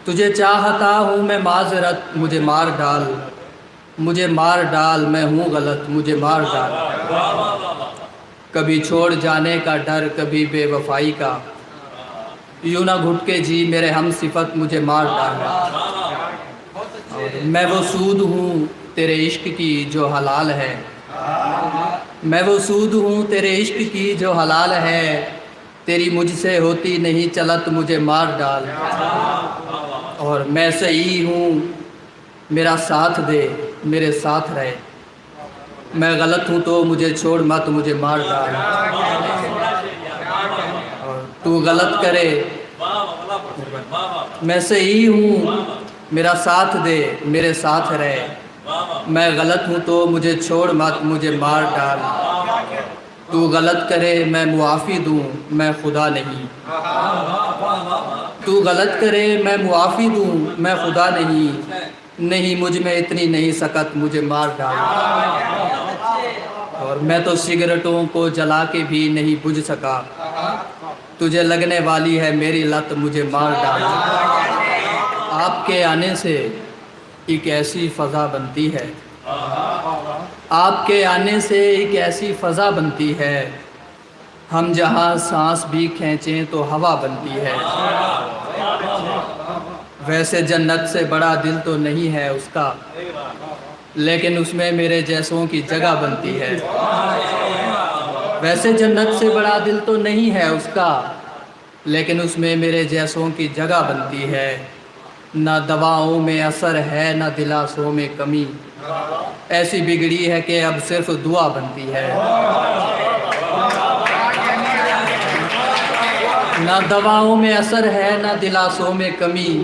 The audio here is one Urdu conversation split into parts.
تجھے چاہتا ہوں میں معذرت، مجھے مار ڈال، مجھے مار ڈال، میں ہوں غلط، مجھے مار ڈال۔ کبھی چھوڑ جانے کا ڈر، کبھی بے وفائی کا، یوں نہ گھٹ کے جی میرے ہم صفت، مجھے مار ڈال۔ میں وہ سود ہوں تیرے عشق کی جو حلال ہے، میں وہ سود ہوں تیرے عشق کی جو حلال ہے، تیری مجھ سے ہوتی نہیں چلت، مجھے مار ڈال۔ اور میں صحیح ہوں میرا ساتھ دے، میرے ساتھ رہے، میں غلط ہوں تو مجھے چھوڑ مت، مجھے مار ڈال۔ اور تو غلط کرے میں صحیح ہوں میرا ساتھ دے، میرے ساتھ رہے، میں غلط ہوں تو مجھے چھوڑ مت، مجھے مار ڈال۔ تو غلط کرے میں معافی دوں، میں خدا نہیں، تو غلط کرے میں معافی دوں، میں خدا نہیں مجھ میں اتنی نہیں سکت، مجھے مار ڈال۔ اور میں تو سگریٹوں کو جلا کے بھی نہیں بجھ سکا، تجھے لگنے والی ہے میری لت، مجھے مار ڈال۔ آپ کے آنے سے ایک ایسی فضا بنتی ہے، آپ کے آنے سے ایک ایسی فضا بنتی ہے، ہم جہاں سانس بھی کھینچیں تو ہوا بنتی ہے۔ ویسے جنت سے بڑا دل تو نہیں ہے اس کا، لیکن اس میں میرے جیسوں کی جگہ بنتی ہے۔ ویسے جنت سے بڑا دل تو نہیں ہے اس کا، لیکن اس میں میرے جیسوں کی جگہ بنتی ہے۔ نہ دواؤں میں اثر ہے، نہ دلاسوں میں کمی، ایسی بگڑی ہے کہ اب صرف دعا بنتی ہے۔ نہ دواؤں میں اثر ہے، نہ دلاسوں میں کمی،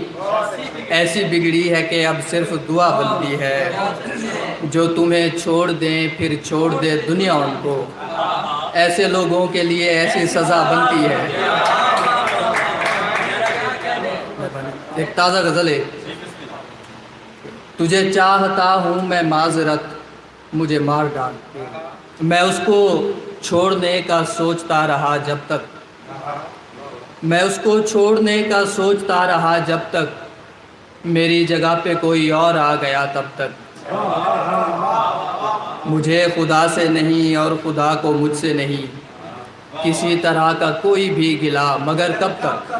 ایسی بگڑی ہے کہ اب صرف دعا بنتی ہے۔ جو تمہیں چھوڑ دیں پھر چھوڑ دے دنیا ان کو، ایسے لوگوں کے لیے ایسی سزا بنتی ہے۔ ایک تازہ غزل ہے۔ تجھے چاہتا ہوں میں معذرت، مجھے مار ڈال، میں اس کو چھوڑنے کا سوچتا رہا جب تک، میں اس کو چھوڑنے کا سوچتا رہا جب تک، میری جگہ پہ کوئی اور آ گیا تب تک۔ مجھے خدا سے نہیں اور خدا کو مجھ سے نہیں، کسی طرح کا کوئی بھی گلہ، مگر کب تک؟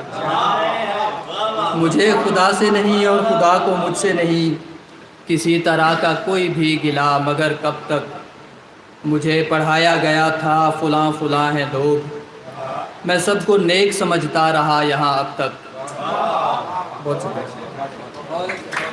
مجھے خدا سے نہیں اور خدا کو مجھ سے نہیں، کسی طرح کا کوئی بھی گلہ، مگر کب تک؟ مجھے پڑھایا گیا تھا فلاں فلاں ہیں لوگ، میں سب کو نیک سمجھتا رہا یہاں اب تک۔ بہت شکریہ۔